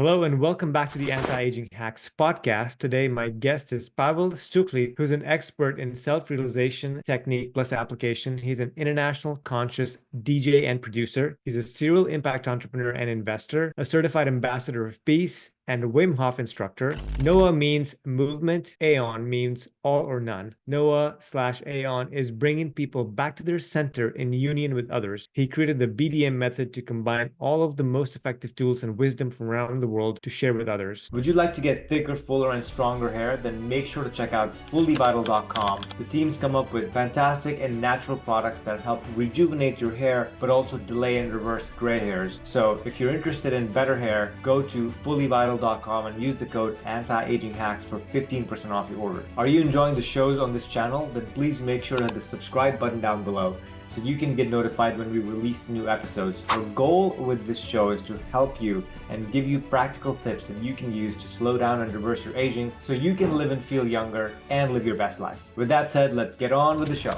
Hello and welcome back to the Anti-Aging Hacks podcast. Today, my guest is Pavel Stuchlik, who's an expert in self-realization technique plus application. He's an international conscious DJ and producer. He's a serial impact entrepreneur and investor, a certified ambassador of peace, and a Wim Hof instructor. Noah means movement. Aeon means all or none. Noah/Aeon is bringing people back to their center in union with others. He created the BDM method to combine all of the most effective tools and wisdom from around the world to share with others. Would you like to get thicker, fuller, and stronger hair? Then make sure to check out fullyvital.com. The team's come up with fantastic and natural products that help rejuvenate your hair, but also delay and reverse gray hairs. So if you're interested in better hair, go to fullyvital.com and use the code ANTIAGINGHACKS for 15% off your order. Are you enjoying the shows on this channel? Then please make sure to hit the subscribe button down below so you can get notified when we release new episodes. Our goal with this show is to help you and give you practical tips that you can use to slow down and reverse your aging so you can live and feel younger and live your best life. With that said, let's get on with the show.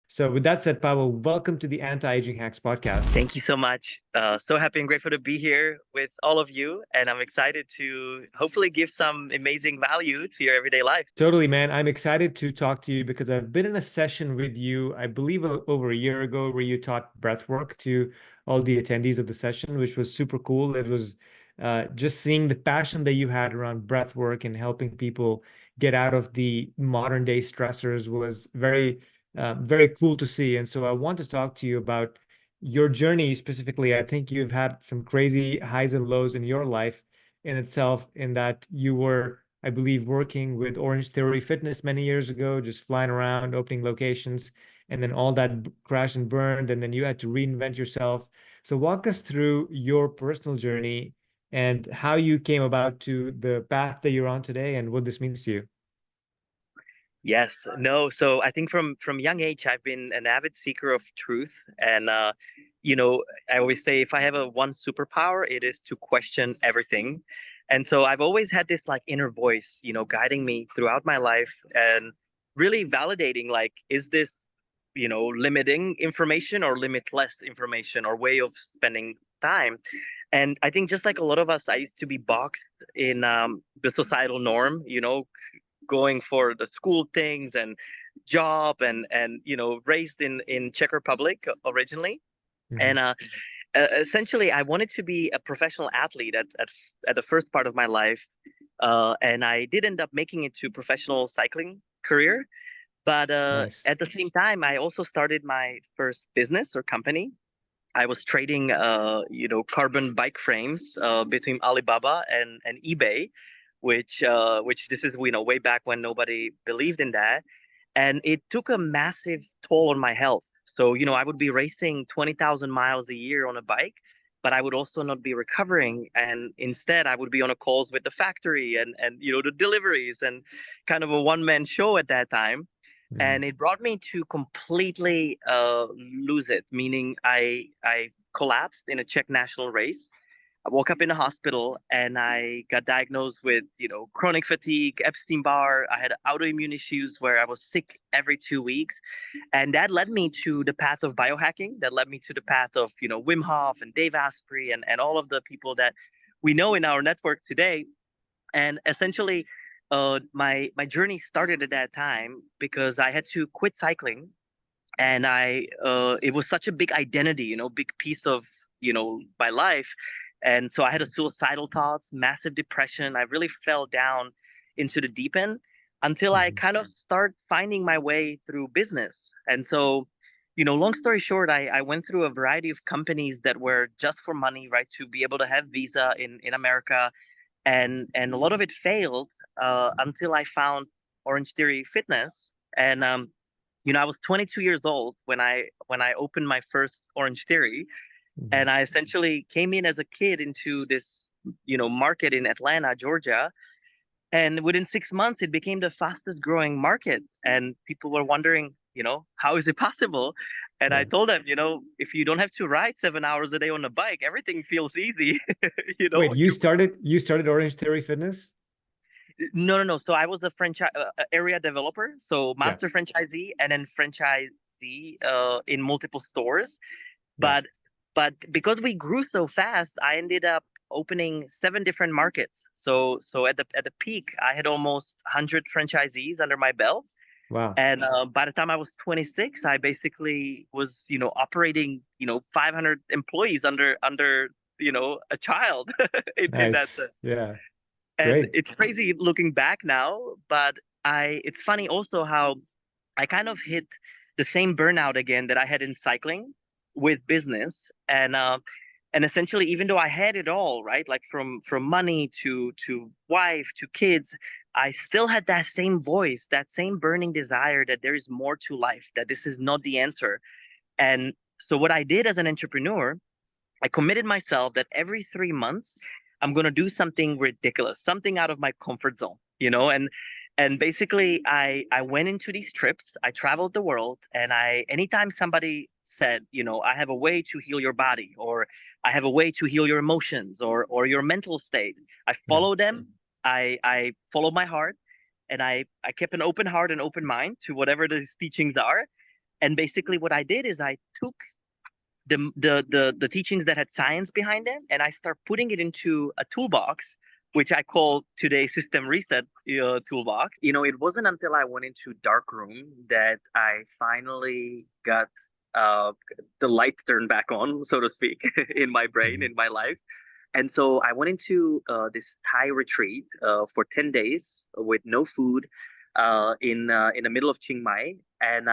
So with that said, Pavel, welcome to the Anti-Aging Hacks podcast. Thank you so much. So happy and grateful to be here with all of you. And I'm excited to hopefully give some amazing value to your everyday life. Totally, man. I'm excited to talk to you because I've been in a session with you, I believe over a year ago, where you taught breath work to all the attendees of the session, which was super cool. It was just seeing the passion that you had around breath work and helping people get out of the modern day stressors was very cool to see. And so I want to talk to you about your journey specifically. I think you've had some crazy highs and lows in your life in itself, in that you were, I believe, working with Orange Theory Fitness many years ago, just flying around, opening locations, and then all that crashed and burned, and then you had to reinvent yourself. So walk us through your personal journey and how you came about to the path that you're on today and what this means to you. Yes, no. So I think from young age, I've been an avid seeker of truth. And, I always say if I have one superpower, it is to question everything. And so I've always had this like inner voice, guiding me throughout my life and really validating, like, is this, limiting information or limitless information or way of spending time? And I think just like a lot of us, I used to be boxed in the societal norm, going for the school things and job and raised in Czech Republic originally. Mhm. And essentially I wanted to be a professional athlete at the first part of my life, and I did end up making it to professional cycling career, but Nice. at the same time I also started my first business or company. I was trading carbon bike frames between Alibaba and eBay, which this is way back when nobody believed in that, and it took a massive toll on my health. So I would be racing 20,000 miles a year on a bike, but I would also not be recovering, and instead I would be on a calls with the factory and the deliveries and kind of a one-man show at that time. Mhm. And it brought me to completely lose it, meaning I collapsed in a Czech national race. I woke up in a hospital and I got diagnosed with, chronic fatigue, Epstein-Barr. I had autoimmune issues where I was sick every 2 weeks. And that led me to the path of biohacking. That led me to the path of, Wim Hof and Dave Asprey and all of the people that we know in our network today. And essentially, my journey started at that time because I had to quit cycling. And it was such a big identity, big piece of, my life. And so I had a suicidal thoughts, massive depression. I really fell down into the deep end until I Mhm. kind of start finding my way through business. And so, long story short, I went through a variety of companies that were just for money, right? To be able to have visa in America. And a lot of it failed until I found Orange Theory Fitness. And, I was 22 years old when I opened my first Orange Theory, Mhm. and I essentially came in as a kid into this, market in Atlanta, Georgia. And within 6 months, it became the fastest growing market. And people were wondering, how is it possible? And I Right. told them, if you don't have to ride 7 hours a day on a bike, everything feels easy. Wait, you You started Orange Theory Fitness? No. So I was a franchise area developer, so Yeah. master franchisee and then franchisee in multiple stores. Right. But But because we grew so fast, I ended up opening 7 different markets. So at the peak, I had almost 100 franchisees under my belt. Wow. And by the time I was 26, I basically was, operating, 500 employees under, a child in that sense. Nice. Yeah. And Great. it's crazy looking back now, but it's funny also how I kind of hit the same burnout again that I had in cycling with business. And essentially, even though I had it all, right, like from money to wife to kids, I still had that same voice, that same burning desire that there is more to life, that this is not the answer. And so what I did as an entrepreneur, I committed myself that every 3 months I'm gonna do something ridiculous, something out of my comfort zone, and basically I went into these trips, I traveled the world, and anytime somebody said, I have a way to heal your body, or I have a way to heal your emotions or your mental state, I Yeah. followed them. I followed my heart, and I kept an open heart and open mind to whatever these teachings are. And basically what I did is I took the teachings that had science behind them, and I start putting it into a toolbox, which I call today System Reset toolbox. It wasn't until I went into dark room that I finally got uh, the light turned back on, so to speak, in my brain, Mhm. in my life. And so I went into this Thai retreat for 10 days with no food in the middle of Chiang Mai, and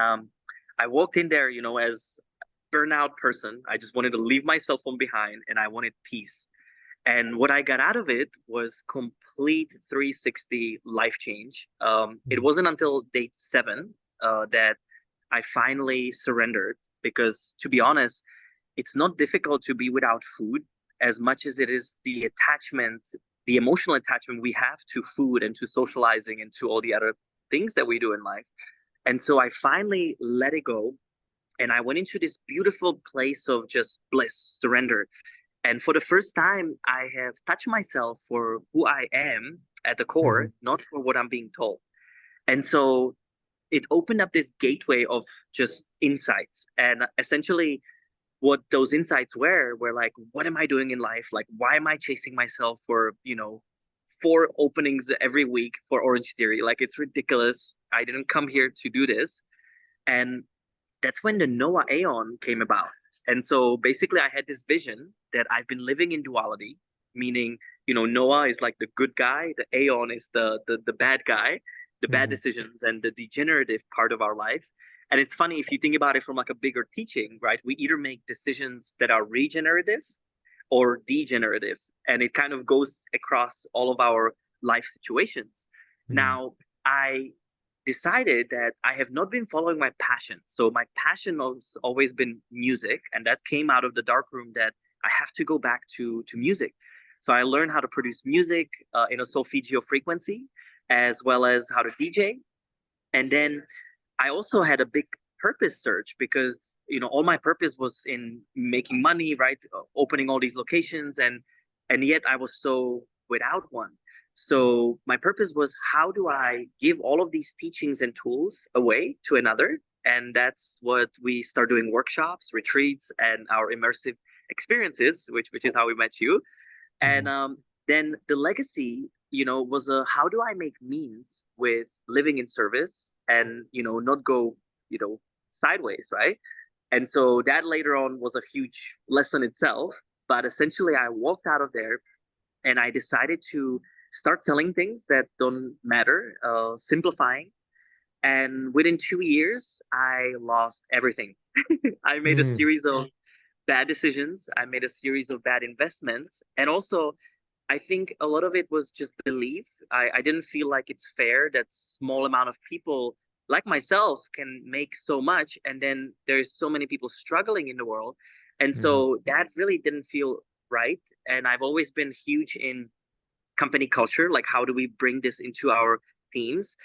I walked in there, as burnout person. I just wanted to leave my cell phone behind, and I wanted peace. And what I got out of it was complete 360 life change. It Mhm. wasn't until day 7 that I finally surrendered, because to be honest, it's not difficult to be without food as much as it is the attachment, the emotional attachment we have to food and to socializing and to all the other things that we do in life. And so I finally let it go, and I went into this beautiful place of just bliss, surrender. And for the first time, I have touched myself for who I am at the core, Mhm. not for what I'm being told. And so it opened up this gateway of just insights. And essentially, what those insights were like, what am I doing in life? Like, why am I chasing myself for, 4 openings every week for Orange Theory? Like, it's ridiculous. I didn't come here to do this. And that's when the Noah Aeon came about. And so basically, I had this vision that I've been living in duality, meaning, Noah is like the good guy, the Aeon is the bad guy, the bad Mhm. decisions and the degenerative part of our life. And it's funny if you think about it from like a bigger teaching, right? We either make decisions that are regenerative or degenerative, and it kind of goes across all of our life situations. Mhm. Now, I decided that I have not been following my passion. So my passion has always been music, and that came out of the dark room that I have to go back to music. So I learned how to produce music in a solfeggio frequency, as well as how to DJ. And then I also had a big purpose search, because all my purpose was in making money, right? Opening all these locations, and yet I was so without one. So my purpose was, how do I give all of these teachings and tools away to another? And that's what we start doing: workshops, retreats, and our immersive experiences, which is how we met you. And Mhm. then the legacy, was a, how do I make means with living in service and, not go, sideways, right? And so that later on was a huge lesson itself. But essentially, I walked out of there and I decided to start selling things that don't matter, simplifying. And within 2 years, I lost everything. I made a Mhm. series of bad decisions. I made a series of bad investments. And also, I think a lot of it was just belief. I didn't feel like it's fair that small amount of people like myself can make so much, and then there's so many people struggling in the world. And Mhm. so that really didn't feel right. And I've always been huge in company culture, like how do we bring this into our teams?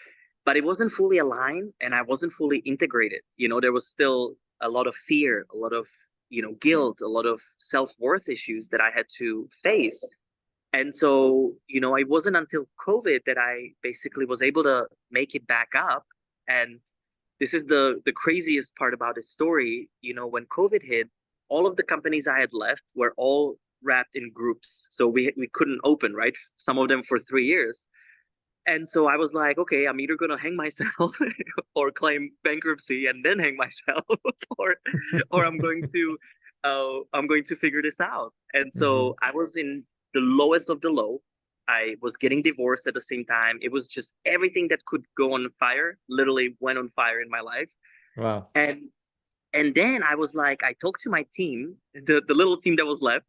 But it wasn't fully aligned, and I wasn't fully integrated. There was still a lot of fear, a lot of guilt, a lot of self-worth issues that I had to face. And so, it wasn't until COVID that I basically was able to make it back up. And this is the craziest part about this story. When COVID hit, all of the companies I had left were all wrapped in groups. So we couldn't open, right? Some of them for 3 years. And so I was like, okay, I'm either gonna hang myself or claim bankruptcy and then hang myself, or I'm going to figure this out. And so I was in the lowest of the low. I was getting divorced at the same time. It was just everything that could go on fire, literally went on fire in my life. Wow. And then I was like, I talked to my team, the little team that was left,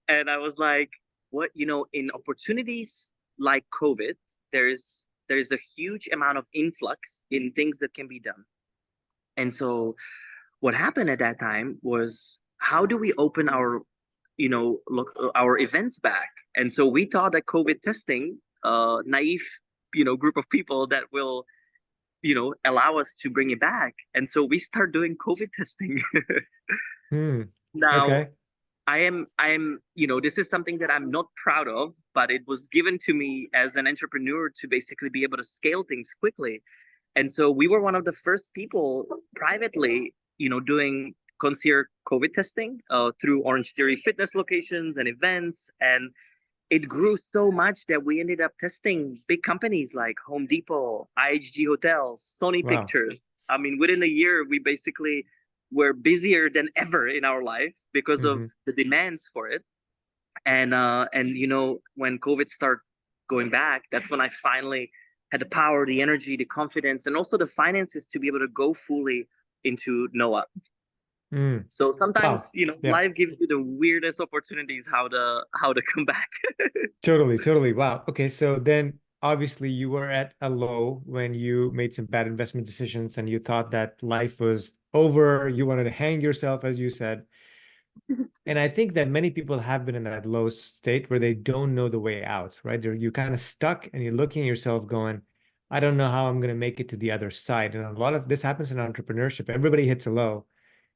and I was like, what, in opportunities like COVID, there's a huge amount of influx in things that can be done. And so what happened at that time was, how do we open our our events back? And so we thought that COVID testing, naive group of people, that will allow us to bring it back. And so we start doing COVID testing. Now, Okay. I am, this is something that I'm not proud of, but it was given to me as an entrepreneur to basically be able to scale things quickly. And so we were one of the first people privately, doing concierge COVID testing through Orange Theory fitness locations and events. And it grew so much that we ended up testing big companies like Home Depot, IHG Hotels, Sony Wow. Pictures. I mean, within a year, we basically were busier than ever in our life because of the demands for it. And when COVID started going back, that's when I finally had the power, the energy, the confidence, and also the finances to be able to go fully into Noah. So sometimes, Wow. Yeah. life gives you the weirdest opportunities how to come back. Totally. Wow. Okay. So then obviously you were at a low when you made some bad investment decisions and you thought that life was over. You wanted to hang yourself, as you said. And I think that many people have been in that low state where they don't know the way out, right? You're kind of stuck and you're looking at yourself going, I don't know how I'm going to make it to the other side. And a lot of this happens in entrepreneurship. Everybody hits a low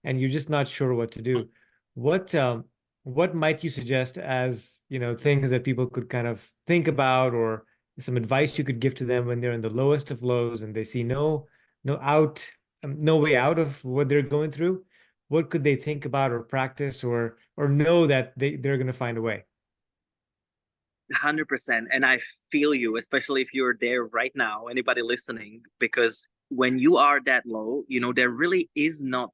and you're just not sure what to do. What what might you suggest as, things that people could kind of think about, or some advice you could give to them when they're in the lowest of lows and they see no way out of what they're going through? What could they think about or practice or know that they're going to find a way? 100%. And I feel you, especially if you're there right now, anybody listening, because when you are that low, there really is not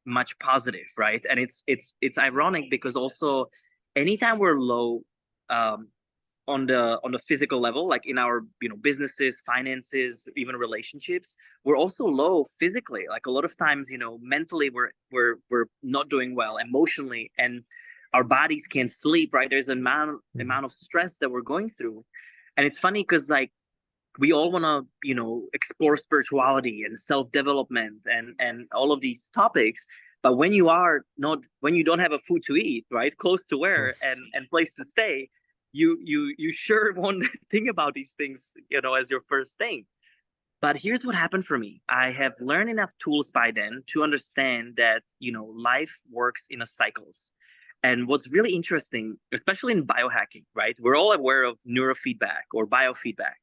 much positive, right? And it's ironic because also anytime we're low, on the physical level, like in our businesses, finances, even relationships, we're also low physically. Like a lot of times, mentally we're not doing well, emotionally, and our bodies can't sleep, right? There's an amount of stress that we're going through. And it's funny because like we all want to explore spirituality and self-development and all of these topics, but when you don't have a food to eat, right, clothes to wear, and place to stay, you sure won't think about these things as your first thing. But here's what happened for me. I have learned enough tools by then to understand that life works in a cycles. And what's really interesting, especially in biohacking, right, we're all aware of neurofeedback or biofeedback.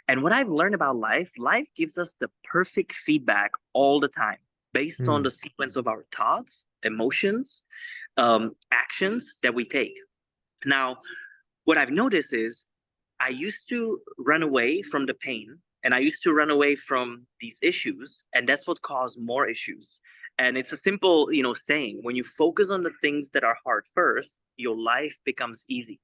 And what I've learned about life gives us the perfect feedback all the time based on the sequence of our thoughts, emotions, actions that we take. Now, what I've noticed is I used to run away from the pain and I used to run away from these issues, and that's what caused more issues. And it's a simple, saying, when you focus on the things that are hard first, your life becomes easy.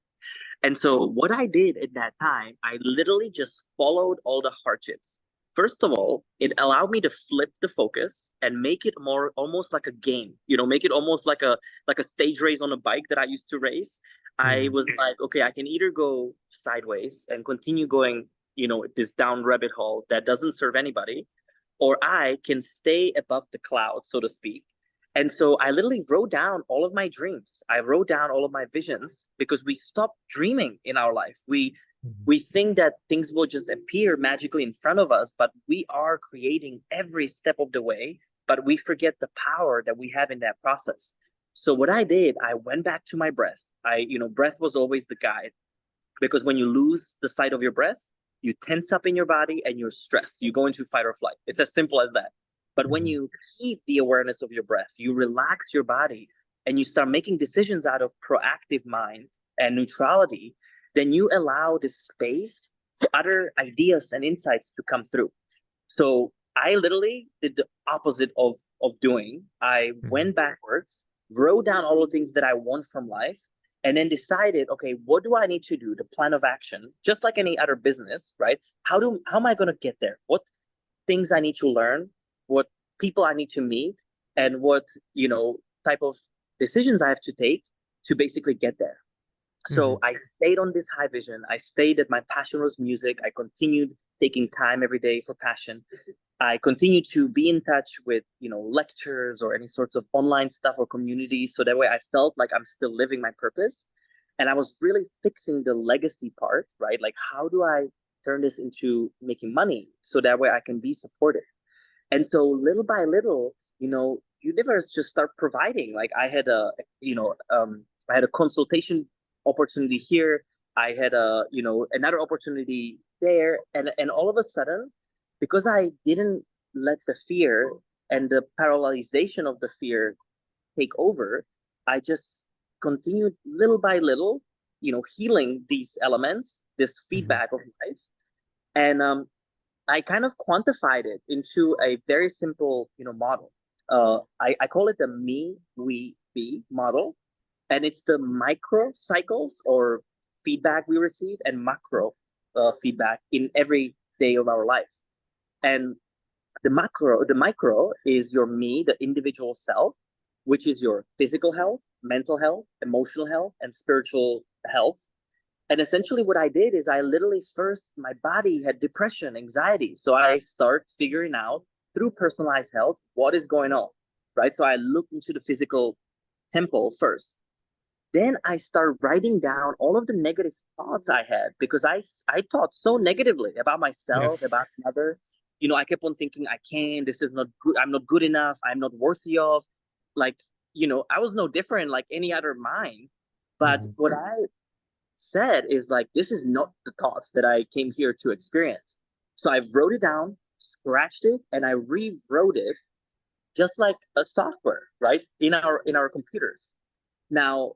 And so what I did at that time, I literally just followed all the hardships. First of all, it allowed me to flip the focus and make it more almost like a game, make it almost like a stage race on a bike that I used to race. I was like, okay, I can either go sideways and continue going, this down rabbit hole that doesn't serve anybody, or I can stay above the clouds, so to speak. And so I literally wrote down all of my dreams. I wrote down all of my visions because we stopped dreaming in our life. We think that things will just appear magically in front of us, but we are creating every step of the way, but we forget the power that we have in that process. So what I did, I went back to my breath. Breath was always the guide, because when you lose the sight of your breath, you tense up in your body and you're stressed. You go into fight or flight. It's as simple as that. But when you keep the awareness of your breath, you relax your body, and you start making decisions out of proactive mind and neutrality, then you allow the space for other ideas and insights to come through. So I literally did the opposite of doing. I went backwards, wrote down all the things that I want from life, and then decided, okay, what do I need to do? The plan of action, just like any other business, right? How am I going to get there? What things I need to learn? What people I need to meet? And what, type of decisions I have to take to basically get there. So I stayed on this high vision. I stayed that my passion was music. I continued taking time every day for passion. I continued to be in touch with, lectures or any sorts of online stuff or community. So that way I felt like I'm still living my purpose. And I was really fixing the legacy part, right? Like, how do I turn this into making money so that way I can be supported? And so little by little, universe just start providing. Like I had a consultation opportunity here. I had another opportunity there. And all of a sudden, because I didn't let the fear and the paralyzation of the fear take over, I just continued little by little, healing these elements, this feedback of life. And I kind of quantified it into a very simple, model. I call it the me, we, be model. And it's the micro cycles or feedback we receive and macro feedback in every day of our life. And the micro is your me, the individual self, which is your physical health, mental health, emotional health, and spiritual health. And essentially what I did is I literally first, my body had depression, anxiety. So I start figuring out through personalized health, what is going on, right? So I looked into the physical temple first. Then I start writing down all of the negative thoughts I had because I thought so negatively about myself, about another. I kept on thinking, I can't, this is not good. I'm not good enough. I'm not worthy of, like, I was no different like any other mind. But what I said is like, this is not the thoughts that I came here to experience. So I wrote it down, scratched it, and I rewrote it just like a software, right? In our computers. Now,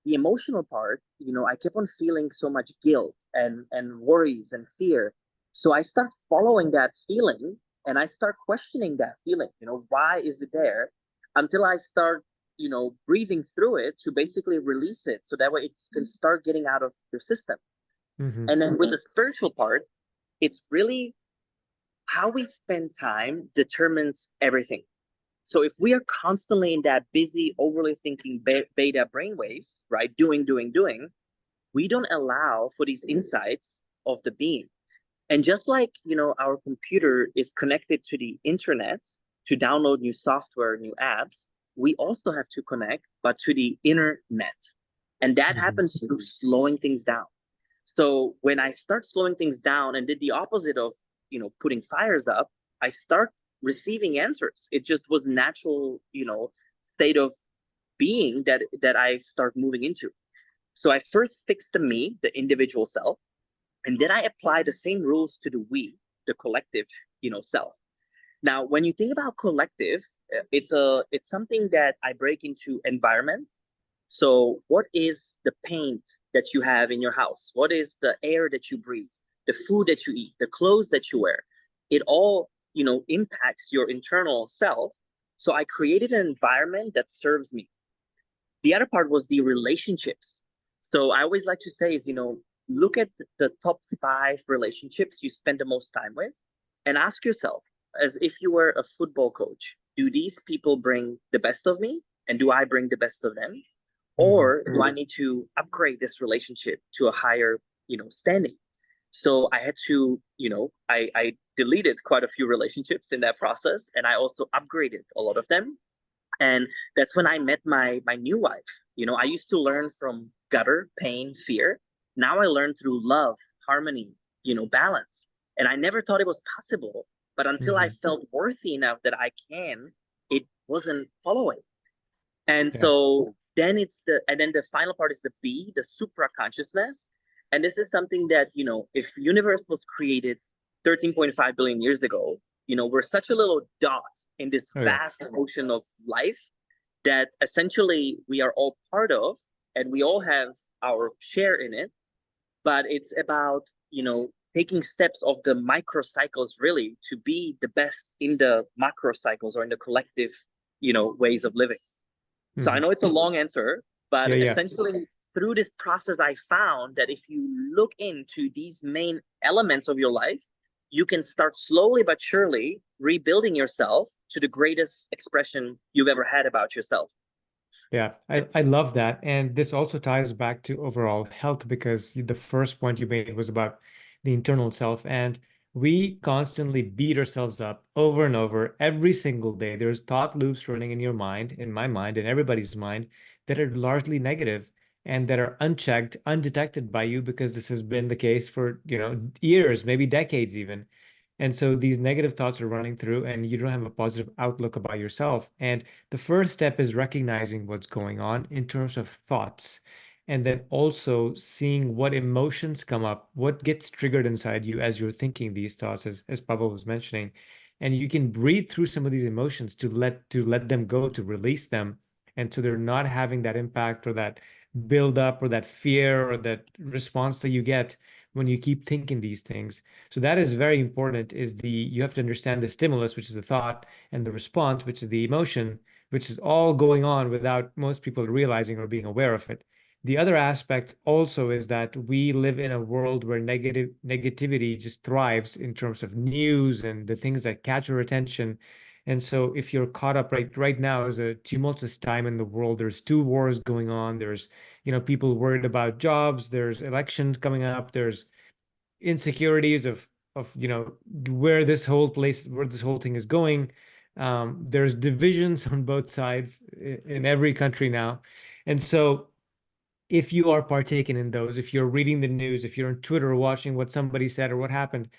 the emotional part, I kept on feeling so much guilt and worries and fear. So I start following that feeling and I start questioning that feeling. Why is it there? Until I start, breathing through it to basically release it. So that way it can start getting out of your system. And then with the spiritual part, it's really how we spend time determines everything. So if we are constantly in that busy, overly thinking beta brainwaves, right, doing, we don't allow for these insights of the being. And just like, our computer is connected to the internet to download new software, new apps, we also have to connect, but to the internet. And that happens through slowing things down. So when I start slowing things down and did the opposite of, putting fires up, I start receiving answers. It just was natural, state of being that I start moving into. So I first fixed the me, the individual self, and then I apply the same rules to the we, the collective, self. Now, when you think about collective, it's something that I break into environment. So what is the paint that you have in your house? What is the air that you breathe? The food that you eat, the clothes that you wear? It all impacts your internal self. So I created an environment that serves me. The other part was the relationships. So I always like to say is, look at the top 5 relationships you spend the most time with and ask yourself, as if you were a football coach, do these people bring the best of me? And do I bring the best of them? Or do I need to upgrade this relationship to a higher, standing? So I had to, I deleted quite a few relationships in that process. And I also upgraded a lot of them. And that's when I met my new wife. I used to learn from gutter, pain, fear. Now I learn through love, harmony, balance. And I never thought it was possible. But until I felt worthy enough that I can, it wasn't following. And so then the final part is the B, the supra consciousness. And this is something that, if universe was created 13.5 billion years ago, we're such a little dot in this vast ocean of life. that essentially we are all part of, and we all have our share in it. But it's about, taking steps of the micro cycles really to be the best in the macro cycles or in the collective, ways of living. So I know it's a long answer, but Yeah, yeah. essentially through this process, I found that if you look into these main elements of your life, you can start slowly but surely rebuilding yourself to the greatest expression you've ever had about yourself. Yeah, I love that. And this also ties back to overall health because the first point you made was about the internal self. And we constantly beat ourselves up over and over every single day. There's thought loops running in your mind, in my mind, in everybody's mind that are largely negative and that are unchecked, undetected by you because this has been the case for, years, maybe decades even. And so these negative thoughts are running through, and you don't have a positive outlook about yourself. And the first step is recognizing what's going on in terms of thoughts, and then also seeing what emotions come up, what gets triggered inside you as you're thinking these thoughts, as Pavel was mentioning. And you can breathe through some of these emotions to let them go, to release them. And so they're not having that impact or that build up or that fear or that response that you get when you keep thinking these things. So that is very important, is you have to understand the stimulus, which is the thought, and the response, which is the emotion, which is all going on without most people realizing or being aware of it. The other aspect also is that we live in a world where negativity just thrives in terms of news and the things that catch your attention. And so if you're caught up right now is a tumultuous time in the world. There's two wars going on. There's, people worried about jobs. There's elections coming up. There's insecurities of where this whole thing is going. There's divisions on both sides in every country now. And so if you are partaking in those, if you're reading the news, if you're on Twitter watching what somebody said or what happened,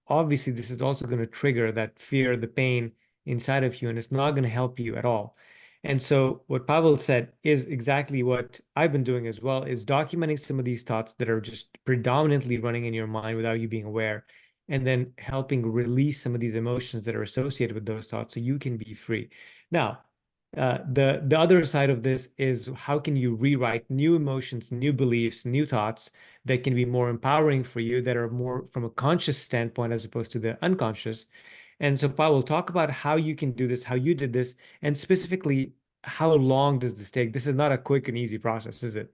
obviously this is also going to trigger that fear, the pain inside of you, and it's not going to help you at all. And so what Pavel said is exactly what I've been doing as well, is documenting some of these thoughts that are just predominantly running in your mind without you being aware, and then helping release some of these emotions that are associated with those thoughts so you can be free. Now, the other side of this is how can you rewrite new emotions, new beliefs, new thoughts that can be more empowering for you, that are more from a conscious standpoint as opposed to the unconscious. And so, Paul, talk about how you can do this, how you did this, and specifically, how long does this take? This is not a quick and easy process, is it?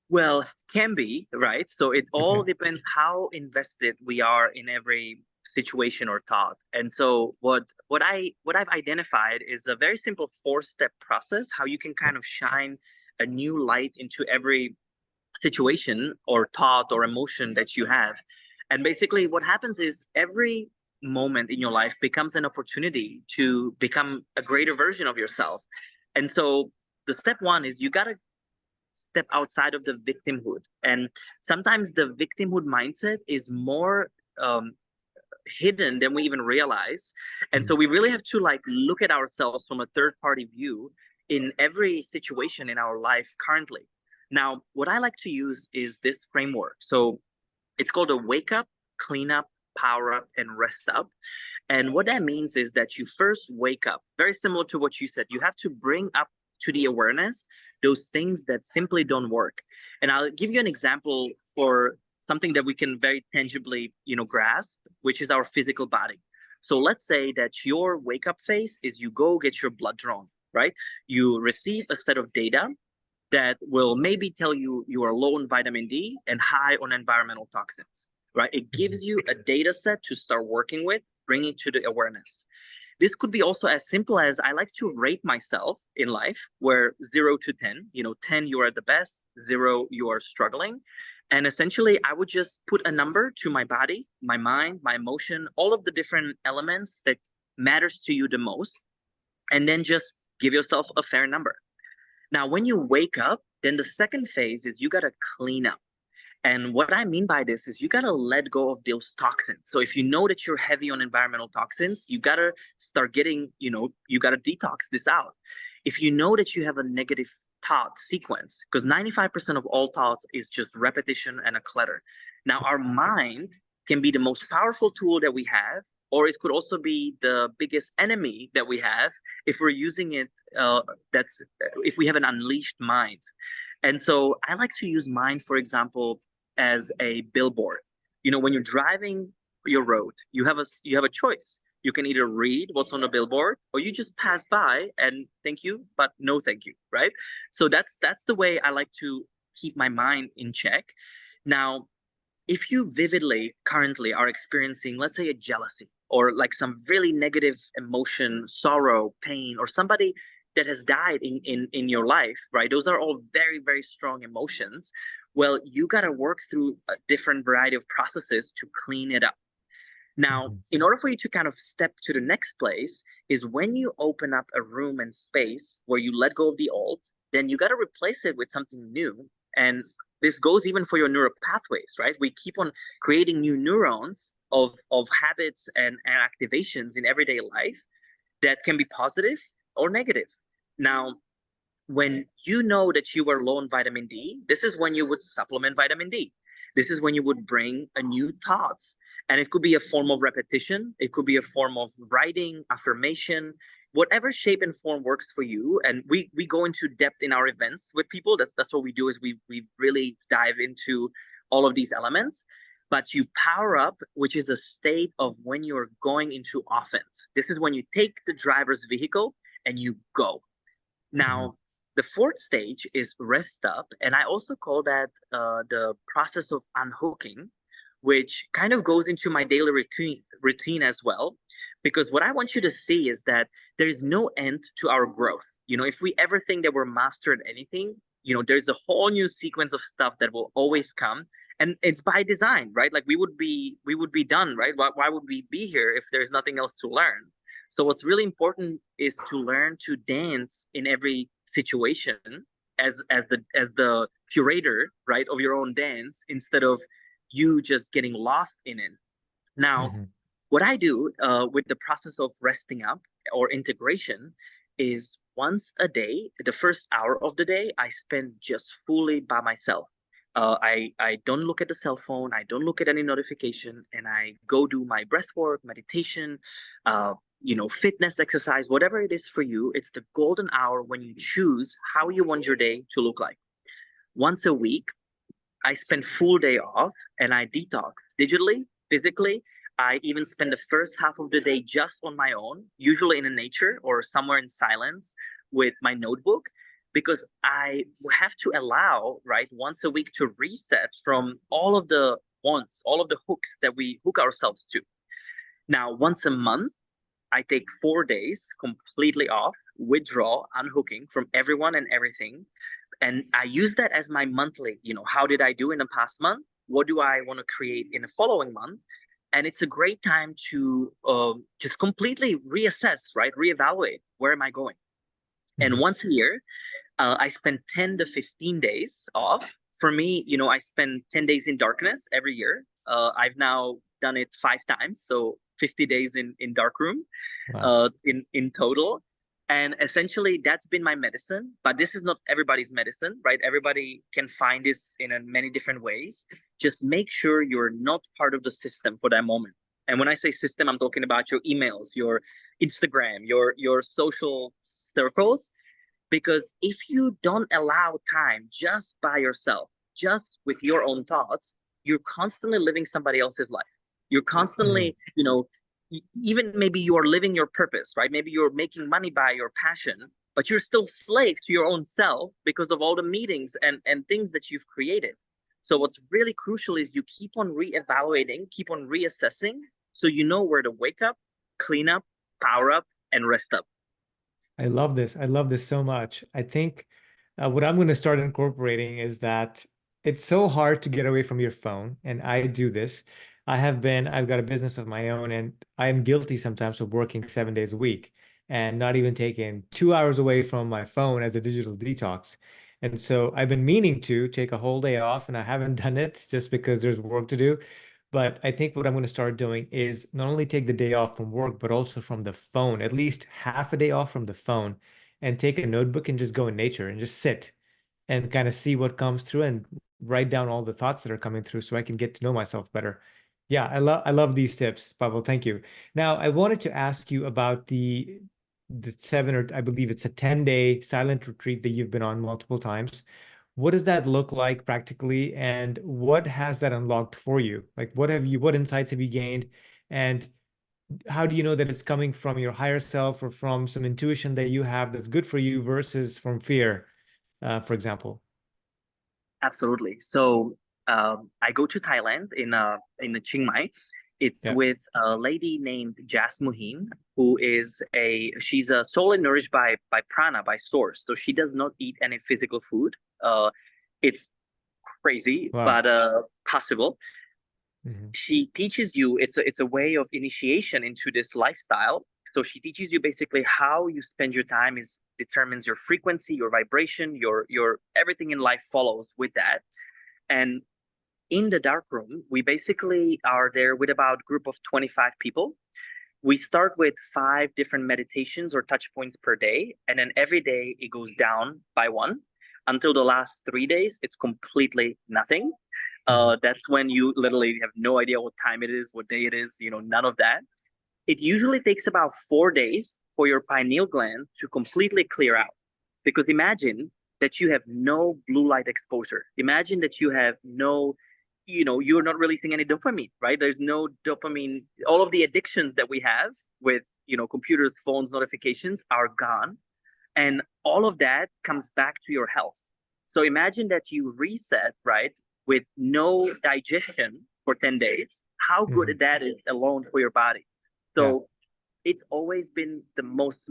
Well, can be, right? So it all Okay. depends how invested we are in every situation or thought. And so what I've identified is a very simple four-step process how you can kind of shine a new light into every situation or thought or emotion that you have. And basically what happens is every moment in your life becomes an opportunity to become a greater version of yourself. And so the step one is you got to step outside of the victimhood. And sometimes the victimhood mindset is more hidden than we even realize. And so we really have to like look at ourselves from a third party view in every situation in our life currently. Now, what I like to use is this framework. So it's called a wake up, clean up, power up, and rest up. And what that means is that you first wake up, very similar to what you said. You have to bring up to the awareness those things that simply don't work. And I'll give you an example for something that we can very tangibly, grasp, which is our physical body. So let's say that your wake up phase is you go get your blood drawn, right? You receive a set of data that will maybe tell you you are low on vitamin D and high on environmental toxins, right? It gives you a data set to start working with, bringing to the awareness. This could be also as simple as I like to rate myself in life, where 0 to 10, 10, you are the best, 0, you are struggling. And essentially, I would just put a number to my body, my mind, my emotion, all of the different elements that matters to you the most, and then just give yourself a fair number. Now, when you wake up, then the second phase is you got to clean up. And what I mean by this is you got to let go of those toxins. So if you know that you're heavy on environmental toxins, you got to start getting, you got to detox this out. If you know that you have a negative thought sequence, because 95% of all thoughts is just repetition and a clutter. Now, our mind can be the most powerful tool that we have or it could also be the biggest enemy that we have if we're using it. If we have an unleashed mind. And so I like to use mind, for example, as a billboard. When you're driving your road, you have a choice. You can either read what's on the billboard, or you just pass by and thank you, but no thank you, right? So that's the way I like to keep my mind in check. Now, if you vividly currently are experiencing, let's say, a jealousy or like some really negative emotion, sorrow, pain, or somebody that has died in your life, right? Those are all very, very strong emotions. Well, you got to work through a different variety of processes to clean it up. Now, in order for you to kind of step to the next place is when you open up a room and space where you let go of the old, then you got to replace it with something new. And this goes even for your neural pathways, right? We keep on creating new neurons of habits and activations in everyday life that can be positive or negative. Now, when you know that you are low on vitamin D, this is when you would supplement vitamin D. This is when you would bring a new thoughts. And it could be a form of repetition. It could be a form of writing, affirmation, whatever shape and form works for you. And we go into depth in our events with people. That's what we do, is we really dive into all of these elements. But you power up, which is a state of when you're going into offense. This is when you take the driver's vehicle and you go. Now, the fourth stage is rest up, and I also call that the process of unhooking, which kind of goes into my daily routine as well, because what I want you to see is that there is no end to our growth. If we ever think that we're mastered anything, there's a whole new sequence of stuff that will always come, and it's by design, right? Like we would be done, right? Why would we be here if there's nothing else to learn? So what's really important is to learn to dance in every situation as the curator, right, of your own dance, instead of you just getting lost in it. Now, what I do with the process of resting up or integration is once a day, the first hour of the day, I spend just fully by myself. I don't look at the cell phone, I don't look at any notification, and I go do my breath work, meditation, fitness exercise, whatever it is for you. It's the golden hour when you choose how you want your day to look like. Once a week, I spend full day off and I detox digitally, physically. I even spend the first half of the day just on my own, usually in nature or somewhere in silence with my notebook, because I have to allow, right, once a week to reset from all of the wants, all of the hooks that we hook ourselves to. Now, once a month, I take 4 days completely off, withdraw, unhooking from everyone and everything. And I use that as my monthly, how did I do in the past month? What do I want to create in the following month? And it's a great time to just completely reassess, right? Reevaluate, where am I going? And once a year, I spend 10 to 15 days off. For me, I spend 10 days in darkness every year. I've now done it 5 times. So 50 days in darkroom. Wow. In total. And essentially that's been my medicine, but this is not everybody's medicine, right? Everybody can find this in many different ways. Just make sure you're not part of the system for that moment. And when I say system, I'm talking about your emails, your Instagram, your social circles, because if you don't allow time just by yourself, just with your own thoughts, you're constantly living somebody else's life. You're constantly, even maybe you are living your purpose, right? Maybe you're making money by your passion, but you're still slave to your own self because of all the meetings and things that you've created. So what's really crucial is you keep on reevaluating, keep on reassessing, so you know where to wake up, clean up, power up, and rest up. I love this. I love this so much. I think what I'm going to start incorporating is that it's so hard to get away from your phone. And I do this. I've got a business of my own, and I am guilty sometimes of working 7 days a week and not even taking 2 hours away from my phone as a digital detox. And so I've been meaning to take a whole day off, and I haven't done it just because there's work to do. But I think what I'm going to start doing is not only take the day off from work, but also from the phone, at least half a day off from the phone, and take a notebook and just go in nature and just sit and kind of see what comes through and write down all the thoughts that are coming through so I can get to know myself better. Yeah, I love these tips, Pavel. Thank you. Now, I wanted to ask you about the 7, or I believe it's a 10-day silent retreat that you've been on multiple times. What does that look like practically, and what has that unlocked for you? Like, what insights have you gained, and how do you know that it's coming from your higher self or from some intuition that you have that's good for you versus from fear, for example? Absolutely. So I go to Thailand in Chiang Mai. It's Yeah. with a lady named Jas Muhin, who is she's solely nourished by prana, by source. So she does not eat any physical food. It's crazy, Wow. but possible. Hmm. She teaches you, it's a way of initiation into this lifestyle. So she teaches you basically how you spend your time is determines your frequency, your vibration, your everything in life follows with that. And in the dark room, we basically are there with about a group of 25 people. We start with 5 different meditations or touch points per day, and then every day it goes down by one until the last 3 days. It's completely nothing. Hmm. That's when you literally have no idea what time it is, what day it is, none of that. It usually takes about 4 days for your pineal gland to completely clear out. Because imagine that you have no blue light exposure. Imagine that you have no, you're not releasing any dopamine, right? There's no dopamine. All of the addictions that we have with, computers, phones, notifications are gone. And all of that comes back to your health. So imagine that you reset, right, with no digestion for 10 days. How good Hmm. that is alone for your body. Yeah. So it's always been the most,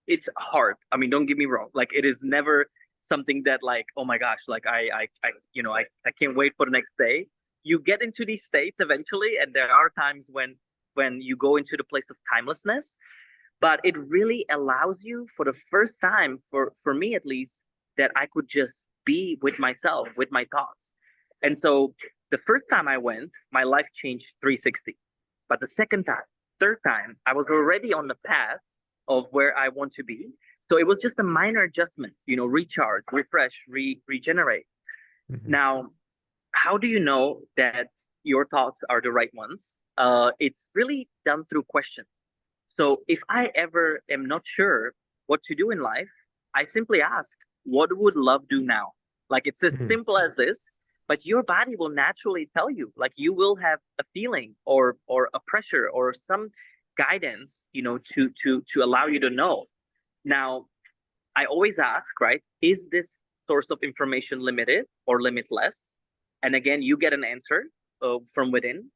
it's hard. I mean, don't get me wrong. Like, it is never something that, like, oh my gosh, like I can't wait for the next day. You get into these states eventually, and there are times when you go into the place of timelessness, but it really allows you for the first time, for me at least, that I could just be with myself, with my thoughts. And so the first time I went, my life changed 360. But the second time, third time, I was already on the path of where I want to be. So it was just a minor adjustment, recharge, refresh, regenerate. Hmm. Now, how do you know that your thoughts are the right ones? It's really done through questions. So if I ever am not sure what to do in life, I simply ask, what would love do now? Like, it's as Hmm. simple as this, but your body will naturally tell you. Like, you will have a feeling or a pressure or some guidance, to allow you to know. Now, I always ask, right, is this source of information limited or limitless? And again, you get an answer from within.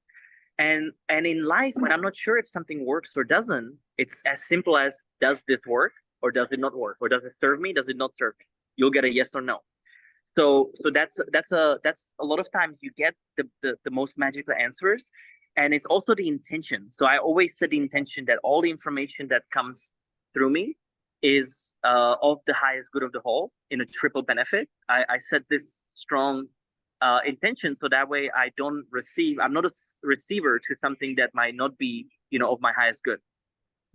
And in life, when I'm not sure if something works or doesn't, it's as simple as, does this work or does it not work? Or does it serve me? Does it not serve me? You'll get a yes or no. So that's a lot of times you get the most magical answers. And it's also the intention. So I always set the intention that all the information that comes through me is of the highest good of the whole in a triple benefit. I set this strong intention, so that way I'm not a receiver to something that might not be, of my highest good.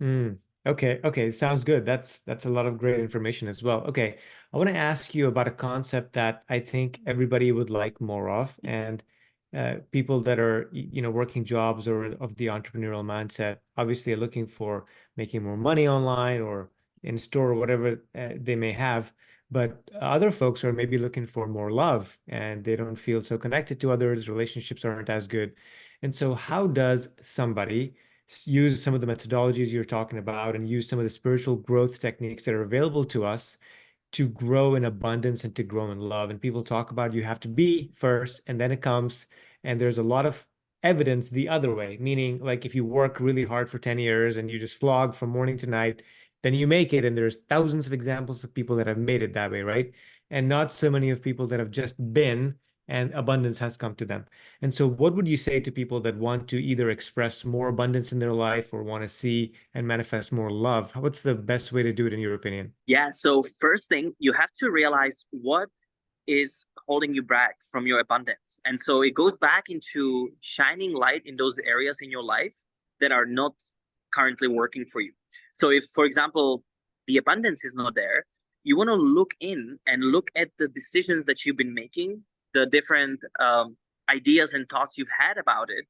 Mm. Okay, okay, sounds good. That's a lot of great information as well. Okay, I want to ask you about a concept that I think everybody would like more of, and people that are, working jobs or of the entrepreneurial mindset, obviously are looking for making more money online or in store or whatever they may have. But other folks are maybe looking for more love, and they don't feel so connected to others. Relationships aren't as good. And so, how does somebody use some of the methodologies you're talking about and use some of the spiritual growth techniques that are available to us to grow in abundance and to grow in love? And people talk about you have to be first and then it comes. And there's a lot of evidence the other way, meaning like if you work really hard for 10 years and you just slog from morning to night, then you make it. And there's thousands of examples of people that have made it that way, right? And not so many of people that have just been and abundance has come to them. And so, what would you say to people that want to either express more abundance in their life or want to see and manifest more love? What's the best way to do it, in your opinion? Yeah. So first thing, you have to realize what is holding you back from your abundance. And so it goes back into shining light in those areas in your life that are not currently working for you. So if, for example, the abundance is not there, you want to look in and look at the decisions that you've been making, the different ideas and thoughts you've had about it,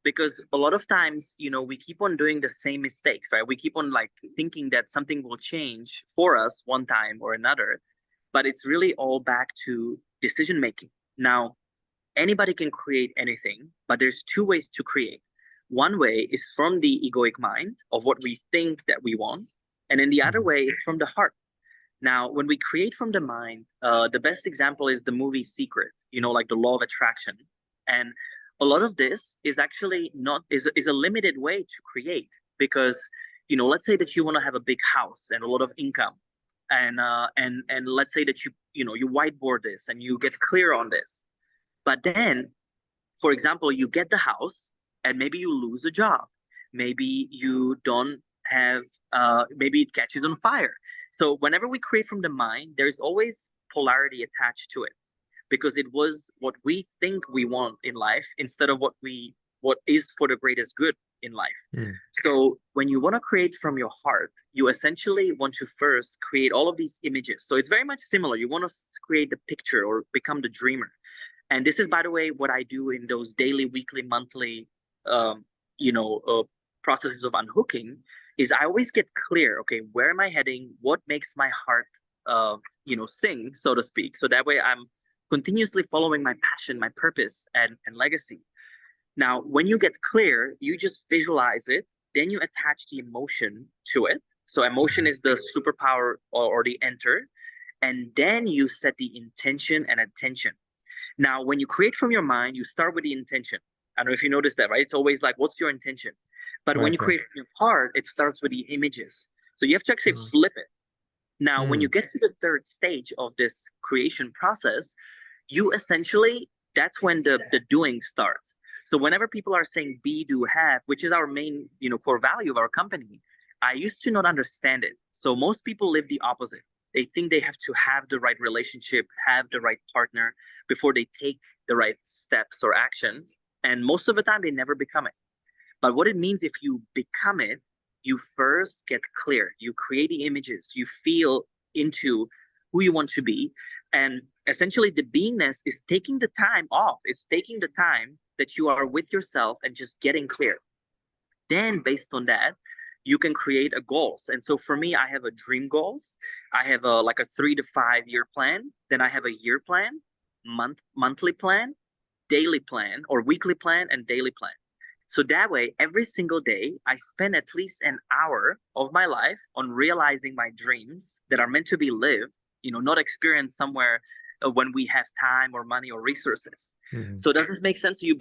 because a lot of times, we keep on doing the same mistakes, right? We keep on like thinking that something will change for us one time or another, but it's really all back to decision making. Now, anybody can create anything, but there's two ways to create. One way is from the egoic mind of what we think that we want, and then the other way is from the heart. Now, when we create from the mind, the best example is the movie Secret, like the law of attraction. And a lot of this is actually not is a limited way to create, because let's say that you want to have a big house and a lot of income, and let's say that you whiteboard this and you get clear on this. But then, for example, you get the house and maybe you lose a job. Maybe you don't have, maybe it catches on fire. So whenever we create from the mind, there's always polarity attached to it, because it was what we think we want in life instead of what is for the greatest good in life. So when you want to create from your heart, you essentially want to first create all of these images. So it's very much similar. You want to create the picture or become the dreamer. And this is, by the way, what I do in those daily, weekly, monthly, processes of unhooking. Is I always get clear. Okay, where am I heading? What makes my heart, sing, so to speak? So that way, I'm continuously following my passion, my purpose, and legacy. Now, when you get clear, you just visualize it. Then you attach the emotion to it. So emotion is the superpower or the enter, and then you set the intention and attention. Now, when you create from your mind, you start with the intention. I don't know if you noticed that, right? It's always like, what's your intention? But when you create from your heart, it starts with the images. So you have to actually flip it. Now, when you get to the third stage of this creation process, you essentially, that's when the doing starts. So whenever people are saying be, do, have, which is our main, core value of our company, I used to not understand it. So most people live the opposite. They think they have to have the right relationship, have the right partner before they take the right steps or actions. And most of the time, they never become it. But what it means, if you become it, you first get clear. You create the images. You feel into who you want to be. And essentially, the beingness is taking the time off. It's taking the time that you are with yourself and just getting clear. Then, based on that, you can create a goals. And so for me, I have a dream goals. I have a 3 to 5 year plan. Then I have a year plan, monthly plan, daily plan, or weekly plan, and daily plan. So that way, every single day, I spend at least an hour of my life on realizing my dreams that are meant to be lived, not experienced somewhere when we have time or money or resources. So does this make sense? You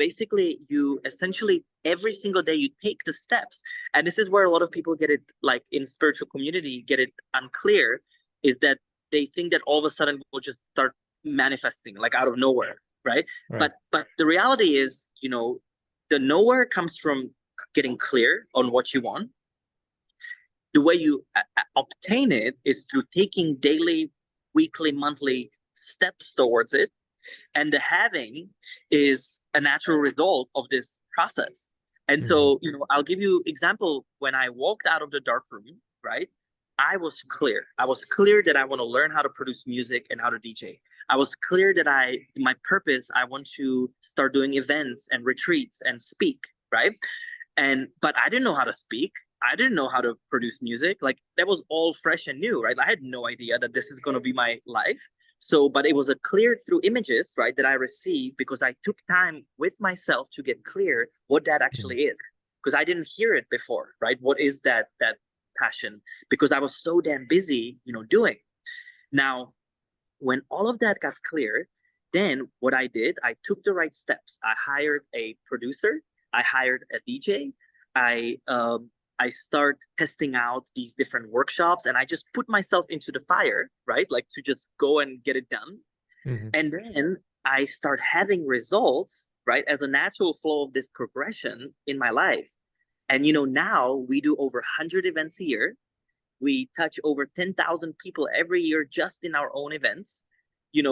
essentially, every single day, you take the steps. And this is where a lot of people get it, like in spiritual community, get it unclear, is that they think that all of a sudden we'll just start manifesting like out of nowhere, right? But the reality is, the nowhere comes from getting clear on what you want. The way you obtain it is through taking daily, weekly, monthly steps towards it. And the having is a natural result of this process. And so, I'll give you example. When I walked out of the dark room, right, I was clear. I was clear that I want to learn how to produce music and how to DJ. I was clear that my purpose, I want to start doing events and retreats and speak, right? But I didn't know how to speak. I didn't know how to produce music. Like, that was all fresh and new, right? I had no idea that this is going to be my life. So, but it was a clear through images, right, that I received because I took time with myself to get clear what that actually is. Because I didn't hear it before, right? What is that passion? Because I was so damn busy, doing. Now, when all of that got clear, then what I did, I took the right steps. I hired a producer. I hired a DJ. I start testing out these different workshops, and I just put myself into the fire, right? Like, to just go and get it done. And then I start having results, right? As a natural flow of this progression in my life. And, now we do over 100 events a year. We touch over 10,000 people every year just in our own events. We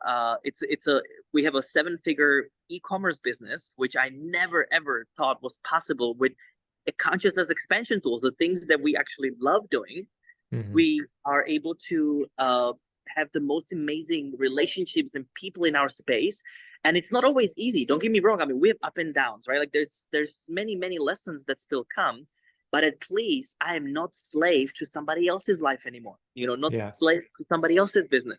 have a 7-figure e-commerce business, which I never ever thought was possible with a consciousness expansion tools, the things that we actually love doing. We are able to have the most amazing relationships and people in our space. And it's not always easy. Don't get me wrong. I mean, we have up and downs, right? Like there's many lessons that still come, but at least I am not slave to somebody else's life anymore. Not Yeah. slave to somebody else's business.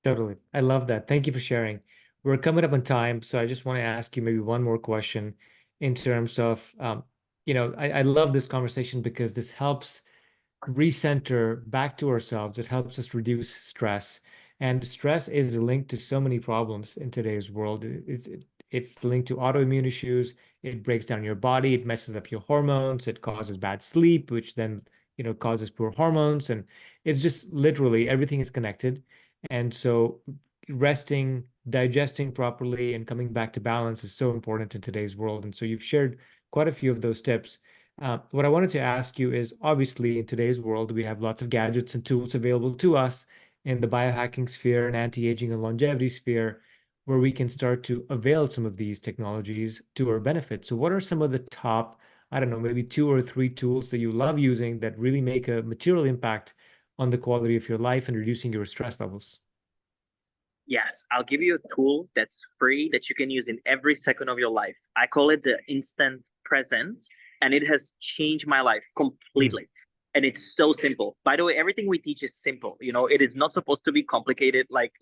Totally. I love that. Thank you for sharing. We're coming up on time, so I just want to ask you maybe one more question in terms of, I love this conversation because this helps recenter back to ourselves. It helps us reduce stress. And stress is linked to so many problems in today's world. It's linked to autoimmune issues. It breaks down your body. It messes up your hormones. It causes bad sleep, which then, causes poor hormones. And it's just literally everything is connected. And so resting, digesting properly, and coming back to balance is so important in today's world. And so you've shared quite a few of those tips. What I wanted to ask you is obviously in today's world, we have lots of gadgets and tools available to us in the biohacking sphere and anti-aging and longevity sphere, where we can start to avail some of these technologies to our benefit. So, what are some of the top, I don't know, maybe 2 or 3 tools that you love using that really make a material impact on the quality of your life and reducing your stress levels? Yes, I'll give you a tool that's free that you can use in every second of your life. I call it the instant presence, and it has changed my life completely. And it's so simple. By the way, everything we teach is simple. It is not supposed to be complicated. Like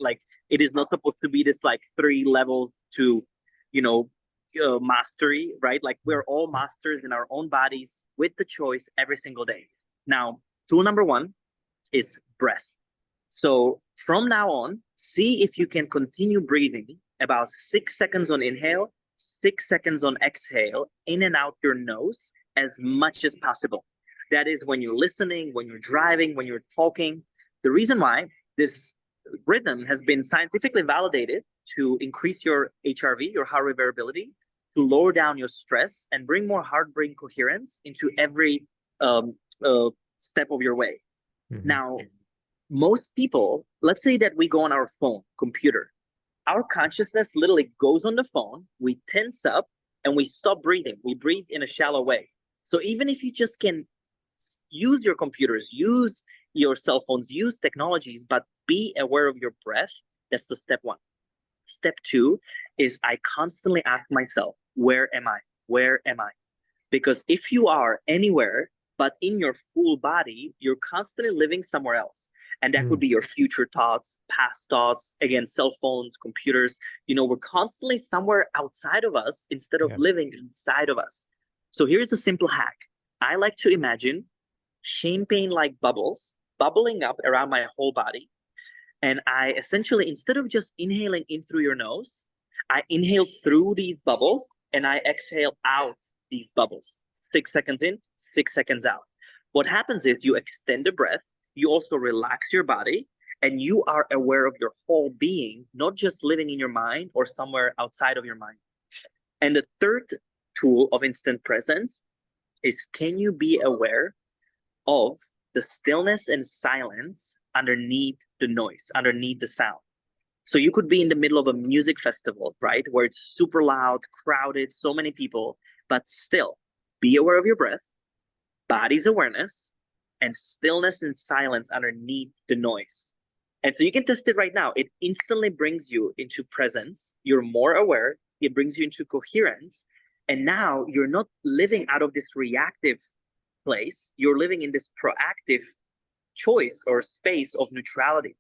it is not supposed to be this like 3 levels to, mastery, right? Like we're all masters in our own bodies with the choice every single day. Now, tool number 1 is breath. So from now on, see if you can continue breathing about 6 seconds on inhale, 6 seconds on exhale, in and out your nose as much as possible. That is when you're listening, when you're driving, when you're talking. The reason why this rhythm has been scientifically validated to increase your HRV, your heart rate variability, to lower down your stress and bring more heart-brain coherence into every step of your way. Mhm. Now, most people, let's say that we go on our phone, computer, our consciousness literally goes on the phone, we tense up, and we stop breathing. We breathe in a shallow way. So even if you just can use your computers, use your cell phones, use technologies, but be aware of your breath, that's the step 1. Step 2 is I constantly ask myself, where am I? Where am I? Because if you are anywhere but in your full body, you're constantly living somewhere else. And that could be your future thoughts, past thoughts, again, cell phones, computers. We're constantly somewhere outside of us instead of living inside of us. So here's a simple hack. I like to imagine champagne-like bubbles bubbling up around my whole body. And I essentially, instead of just inhaling in through your nose, I inhale through these bubbles and I exhale out these bubbles. 6 seconds in, 6 seconds out. What happens is you extend the breath, you also relax your body, and you are aware of your whole being, not just living in your mind or somewhere outside of your mind. And the third tool of instant presence is, can you be aware of the stillness and silence underneath the noise, underneath the sound? So you could be in the middle of a music festival, right, where it's super loud, crowded, so many people, but still be aware of your breath, body's awareness, and stillness and silence underneath the noise. And so you can test it right now. It instantly brings you into presence. You're more aware. It brings you into coherence. And now you're not living out of this reactive place. You're living in this proactive choice or space of neutrality.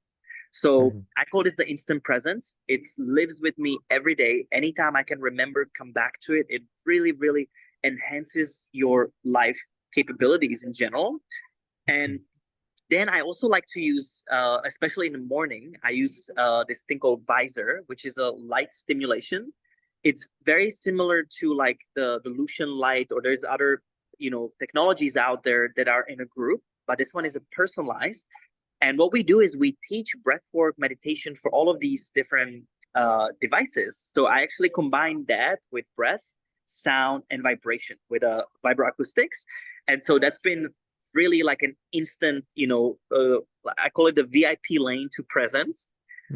So I call this the instant presence. It lives with me every day. Anytime I can remember, come back to it. It really, really enhances your life capabilities in general. And then I also like to use, especially in the morning, I use this thing called Visor, which is a light stimulation. It's very similar to like the Lucian light, or there's other, technologies out there that are in a group, but this one is a personalized. And what we do is we teach breathwork meditation for all of these different devices. So I actually combine that with breath, sound, and vibration with vibroacoustics. And so that's been really like an instant, I call it the VIP lane to presence,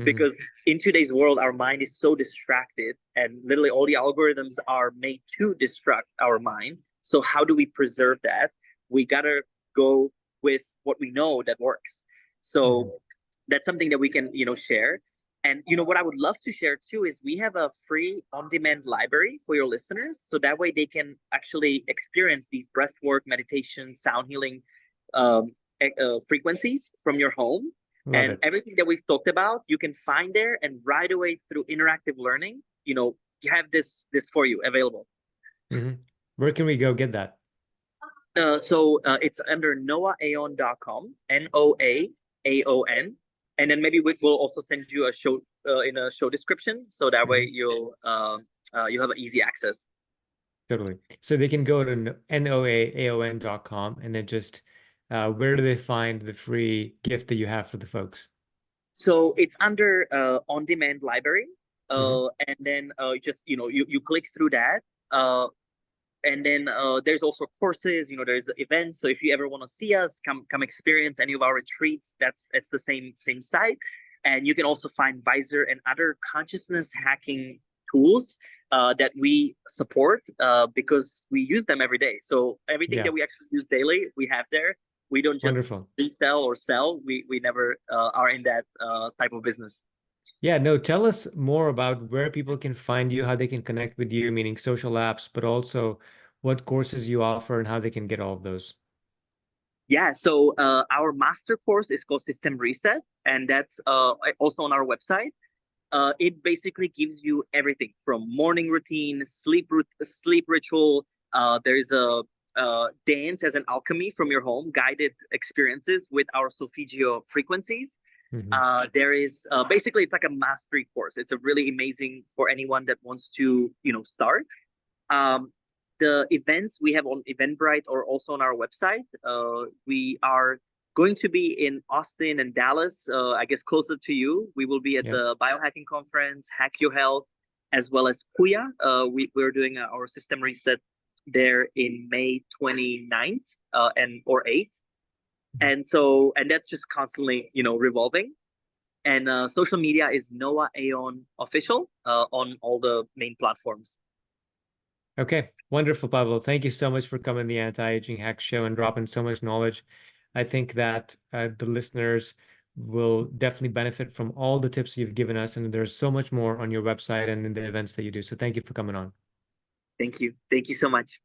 because in today's world, our mind is so distracted, and literally all the algorithms are made to distract our mind. So how do we preserve that? We gotta go with what we know that works. So that's something that we can, share. And what I would love to share too is we have a free on-demand library for your listeners, so that way they can actually experience these breathwork, meditation, sound healing um, frequencies from your home. Love And it. everything that we've talked about, you can find there, and right away through interactive learning, you have this for you available. Where can we go get that? So it's under noaaon.com, NOAAON. And then maybe we'll also send you a show in a show description, so that way you have an easy access. Totally. So they can go to noaaon.com and then just where do they find the free gift that you have for the folks? So it's under on-demand library, and then just you click through that, and then there's also courses. There's events. So if you ever want to see us, come experience any of our retreats. It's the same site, and you can also find Visor and other consciousness hacking tools that we support because we use them every day. So everything that we actually use daily, we have there. We don't just resell or sell. We never are in that type of business. Yeah, no, tell us more about where people can find you, how they can connect with you, meaning social apps, but also what courses you offer and how they can get all of those. Yeah, so our master course is called System Reset, and that's also on our website. It basically gives you everything from morning routine, sleep ritual. There's a dance as an alchemy from your home, guided experiences with our solfeggio frequencies. There is basically, it's like a mastery course. It's a really amazing for anyone that wants to start. The events we have on Eventbrite or also on our website. We are going to be in Austin and Dallas, I guess closer to you. We will be at the biohacking conference, Hack Your Health, as well as Kuya. We're doing our system reset there in May 29th or 8th. And that's just constantly, revolving. And social media is Noah Aon Official on all the main platforms. Okay, wonderful, Pavel. Thank you so much for coming to the Anti-Aging Hack Show and dropping so much knowledge. I think that the listeners will definitely benefit from all the tips you've given us, and there's so much more on your website and in the events that you do. So thank you for coming on. Thank you. Thank you so much.